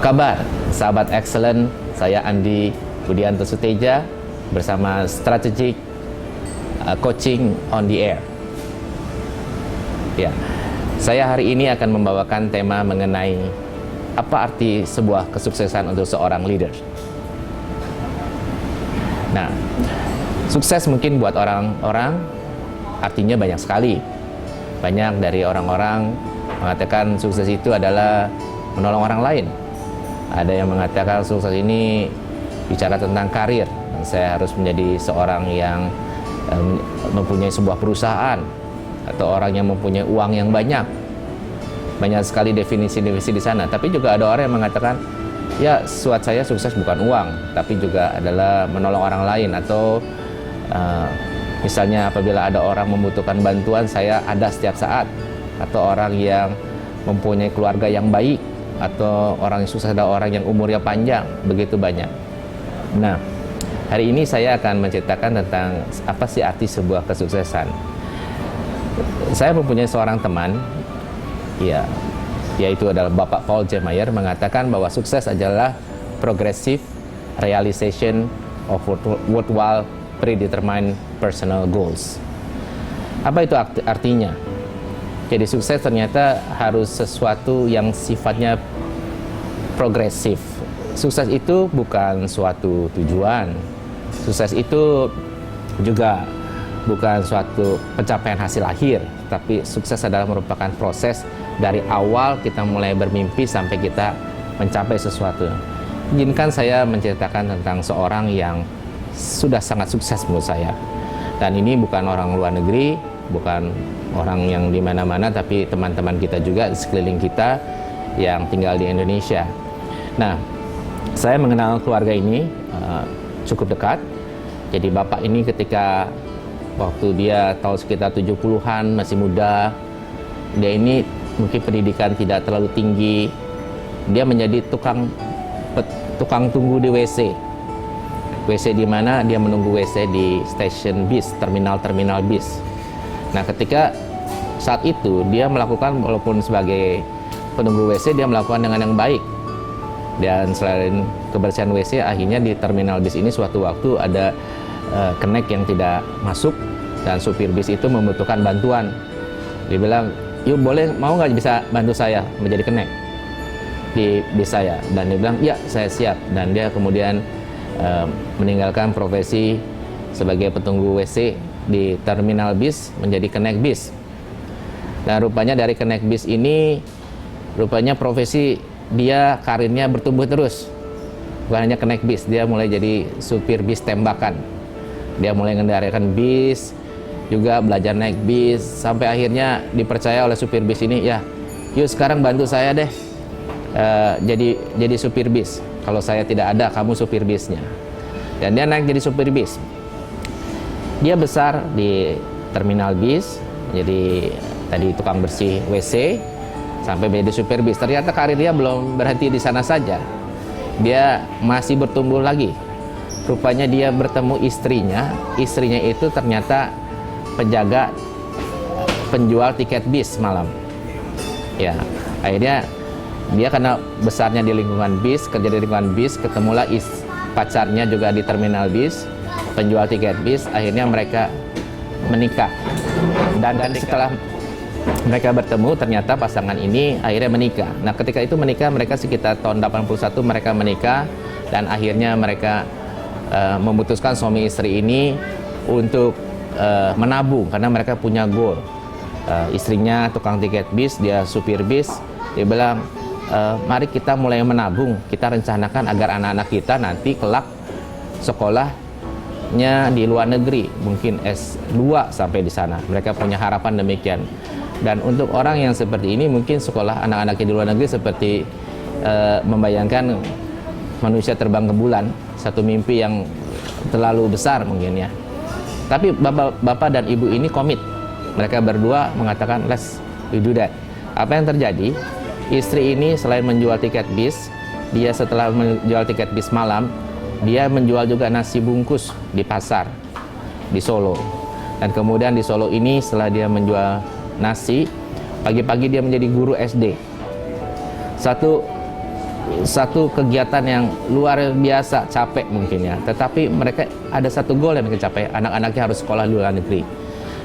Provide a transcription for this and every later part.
kabar, sahabat excellent? Saya Andi Budianto Suteja bersama Strategic Coaching on the Air. Ya, saya hari ini akan membawakan tema mengenai apa arti sebuah kesuksesan untuk seorang leader. Nah, sukses mungkin buat orang-orang artinya banyak sekali. Banyak dari orang-orang mengatakan sukses itu adalah menolong orang lain. Ada yang mengatakan sukses ini bicara tentang karir. Saya harus menjadi seorang yang mempunyai sebuah perusahaan atau orang yang mempunyai uang yang banyak. Banyak sekali definisi-definisi di sana. Tapi juga ada orang yang mengatakan, ya, buat saya sukses bukan uang, tapi juga adalah menolong orang lain. Atau misalnya apabila ada orang membutuhkan bantuan, saya ada setiap saat. Atau orang yang mempunyai keluarga yang baik, atau orang yang sukses adalah orang yang umurnya panjang, begitu banyak. Nah, hari ini saya akan menceritakan tentang apa sih arti sebuah kesuksesan. Saya mempunyai seorang teman, ya, yaitu adalah Bapak Paul J. Meyer, mengatakan bahwa sukses adalah progressive realization of worthwhile predetermined personal goals. Apa itu artinya? Jadi sukses ternyata harus sesuatu yang sifatnya progresif. Sukses itu bukan suatu tujuan. Sukses itu juga bukan suatu pencapaian hasil akhir, tapi sukses adalah merupakan proses dari awal kita mulai bermimpi sampai kita mencapai sesuatu. Izinkan saya menceritakan tentang seorang yang sudah sangat sukses menurut saya. Dan ini bukan orang luar negeri, bukan orang yang di mana-mana, tapi teman-teman kita juga di sekeliling kita yang tinggal di Indonesia. Nah, saya mengenal keluarga ini cukup dekat. Jadi bapak ini ketika waktu dia tahun sekitar 70-an, masih muda, dia ini mungkin pendidikan tidak terlalu tinggi. Dia menjadi tukang tunggu di WC. WC di mana? Dia menunggu WC di stasiun bis, terminal bis. Nah, ketika saat itu dia melakukan, walaupun sebagai penunggu WC, dia melakukan dengan yang baik. Dan selain kebersihan WC, akhirnya di terminal bis ini suatu waktu ada kenek yang tidak masuk dan supir bis itu membutuhkan bantuan. Dia bilang, yuk boleh, mau nggak bisa bantu saya menjadi kenek di bis saya? Dan dia bilang, ya, saya siap. Dan dia kemudian meninggalkan profesi sebagai petunggu WC di terminal bis menjadi kenek bis. Dan rupanya dari kenek bis ini, rupanya profesi dia, karirnya bertumbuh terus. Bukan hanya kenek bis, dia mulai jadi supir bis tembakan. Dia mulai mengendarakan bis, juga belajar naik bis, sampai akhirnya dipercaya oleh supir bis ini, ya, yuk sekarang bantu saya deh jadi supir bis. Kalau saya tidak ada, kamu supir bisnya. Dan dia naik jadi supir bis. Dia besar di terminal bis, jadi tadi tukang bersih WC, sampai menjadi supir bis. Ternyata karirnya belum berhenti di sana saja. Dia masih bertumbuh lagi. Rupanya dia bertemu istrinya. Istrinya itu ternyata penjual tiket bis malam. Ya, akhirnya dia karena besarnya di lingkungan bis, kerja di lingkungan bis, ketemulah pacarnya juga di terminal bis, penjual tiket bis. Akhirnya mereka menikah. Dan setelah mereka bertemu, ternyata pasangan ini akhirnya menikah. Nah, ketika itu menikah, mereka sekitar tahun 81 mereka menikah. Dan akhirnya mereka memutuskan suami istri ini untuk menabung, karena mereka punya goal. Istrinya tukang tiket bis, dia supir bis. Dia bilang, mari kita mulai menabung. Kita rencanakan agar anak-anak kita nanti kelak sekolahnya di luar negeri, mungkin S2 sampai di sana. Mereka punya harapan demikian. Dan untuk orang yang seperti ini, mungkin sekolah anak-anaknya di luar negeri seperti membayangkan manusia terbang ke bulan, satu mimpi yang terlalu besar mungkin ya. Tapi bapak dan ibu ini komit. Mereka berdua mengatakan, let's do that. Apa yang terjadi? Istri ini selain menjual tiket bis, dia setelah menjual tiket bis malam, dia menjual juga nasi bungkus di pasar di Solo. Dan kemudian di Solo ini setelah dia menjual nasi, pagi-pagi dia menjadi guru SD. Satu satu kegiatan yang luar biasa, capek mungkin ya, tetapi mereka ada satu goal yang mereka capai, anak-anaknya harus sekolah di luar negeri.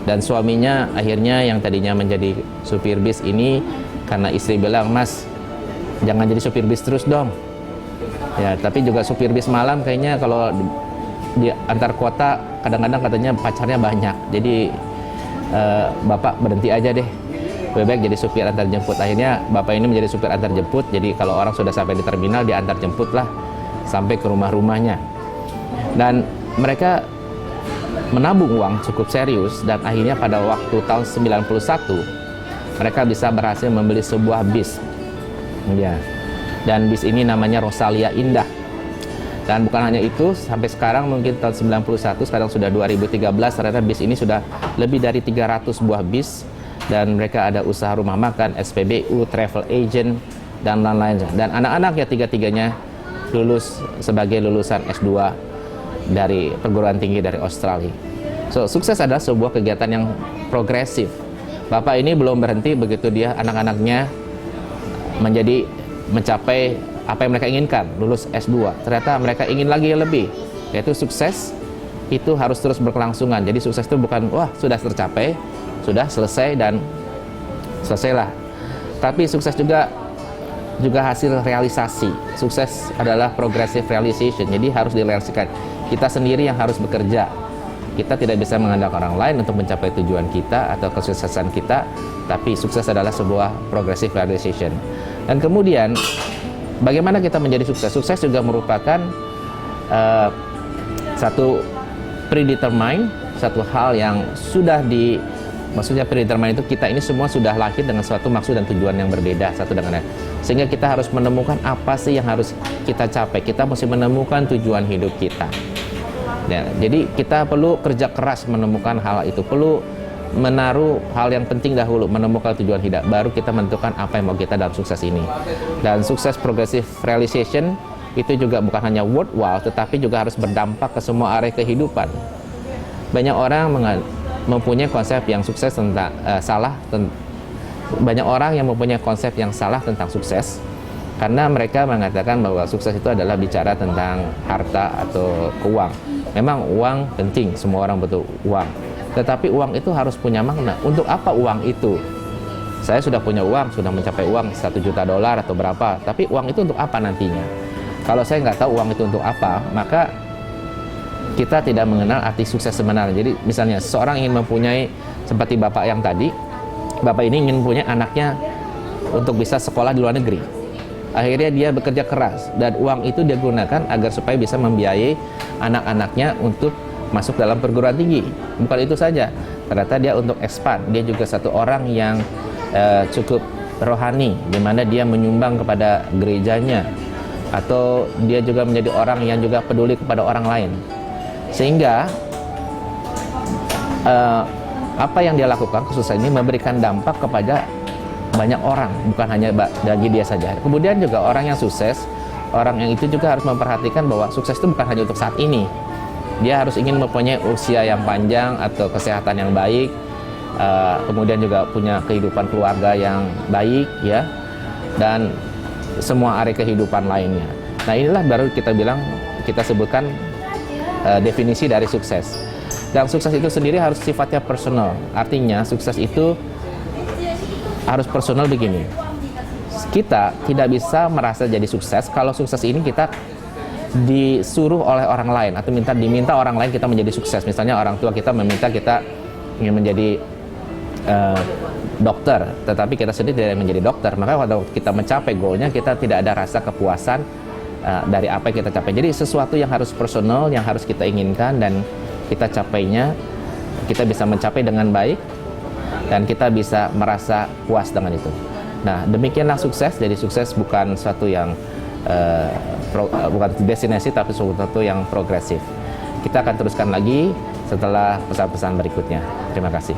Dan suaminya akhirnya yang tadinya menjadi supir bis ini, karena istri bilang, "Mas, jangan jadi supir bis terus dong." Ya, tapi juga supir bis malam kayaknya kalau di antar kota kadang-kadang katanya pacarnya banyak. Jadi Bapak berhenti aja deh. Lebih baik jadi supir antar jemput. Akhirnya Bapak ini menjadi supir antar jemput. Jadi kalau orang sudah sampai di terminal, dia antar jemput lah sampai ke rumah-rumahnya. Dan mereka menabung uang cukup serius, dan akhirnya pada waktu tahun 91 mereka bisa berhasil membeli sebuah bis. Ya. Dan bis ini namanya Rosalia Indah. Dan bukan hanya itu, sampai sekarang mungkin tahun 91, sekarang sudah 2013, ternyata bis ini sudah lebih dari 300 buah bis, dan mereka ada usaha rumah makan, SPBU, travel agent, dan lain-lain. Dan anak-anaknya tiga-tiganya lulus sebagai lulusan S2 dari perguruan tinggi dari Australia. So, sukses adalah sebuah kegiatan yang progresif. Bapak ini belum berhenti begitu dia anak-anaknya mencapai apa yang mereka inginkan, lulus S2. Ternyata mereka ingin lagi lebih, yaitu sukses itu harus terus berkelangsungan. Jadi sukses itu bukan, wah sudah tercapai, sudah selesai dan selesailah. Tapi sukses juga hasil realisasi. Sukses adalah progressive realization, jadi harus direalisasikan. Kita sendiri yang harus bekerja. Kita tidak bisa mengandalkan orang lain untuk mencapai tujuan kita atau kesuksesan kita, tapi sukses adalah sebuah progressive realization. Dan kemudian bagaimana kita menjadi sukses? Sukses juga merupakan satu predetermined, satu hal yang sudah maksudnya predetermined itu kita ini semua sudah lahir dengan suatu maksud dan tujuan yang berbeda satu dengan lain. Sehingga kita harus menemukan apa sih yang harus kita capai. Kita mesti menemukan tujuan hidup kita. Ya, jadi kita perlu kerja keras menemukan hal itu, perlu menaruh hal yang penting dahulu, menemukan tujuan hidup, baru kita menentukan apa yang mau kita dalam sukses ini. Dan sukses progressive realization itu juga bukan hanya worthwhile, tetapi juga harus berdampak ke semua area kehidupan. Banyak orang mempunyai konsep yang sukses tentang banyak orang yang mempunyai konsep yang salah tentang sukses, karena mereka mengatakan bahwa sukses itu adalah bicara tentang harta atau keuang. Memang uang penting, semua orang butuh uang. Tetapi uang itu harus punya makna. Untuk apa uang itu? Saya sudah punya uang, sudah mencapai uang $1 juta atau berapa. Tapi uang itu untuk apa nantinya? Kalau saya nggak tahu uang itu untuk apa, maka kita tidak mengenal arti sukses sebenarnya. Jadi misalnya seorang ingin mempunyai, seperti Bapak yang tadi, Bapak ini ingin mempunyai anaknya untuk bisa sekolah di luar negeri. Akhirnya dia bekerja keras, dan uang itu dia gunakan agar supaya bisa membiayai anak-anaknya untuk masuk dalam perguruan tinggi. Bukan itu saja, ternyata dia untuk expand, dia juga satu orang yang cukup rohani, di mana dia menyumbang kepada gerejanya, atau dia juga menjadi orang yang juga peduli kepada orang lain. Sehingga apa yang dia lakukan khususnya ini memberikan dampak kepada banyak orang, bukan hanya bagi dia saja. Kemudian juga orang yang sukses, orang yang itu juga harus memperhatikan bahwa sukses itu bukan hanya untuk saat ini. Dia harus ingin mempunyai usia yang panjang atau kesehatan yang baik, kemudian juga punya kehidupan keluarga yang baik, ya, dan semua area kehidupan lainnya. Nah, inilah baru kita sebutkan definisi dari sukses. Dan sukses itu sendiri harus sifatnya personal. Artinya sukses itu harus personal begini. Kita tidak bisa merasa jadi sukses kalau sukses ini kita disuruh oleh orang lain atau diminta orang lain kita menjadi sukses. Misalnya orang tua kita meminta kita ingin menjadi dokter, tetapi kita sendiri tidak menjadi dokter. Maka kalau kita mencapai goalnya, kita tidak ada rasa kepuasan dari apa yang kita capai. Jadi sesuatu yang harus personal, yang harus kita inginkan dan kita capainya, kita bisa mencapai dengan baik dan kita bisa merasa puas dengan itu. Nah, demikianlah sukses. Jadi sukses bukan suatu yang bukan destinasi, tapi sesuatu yang progresif. Kita akan teruskan lagi setelah pesan-pesan berikutnya. Terima kasih.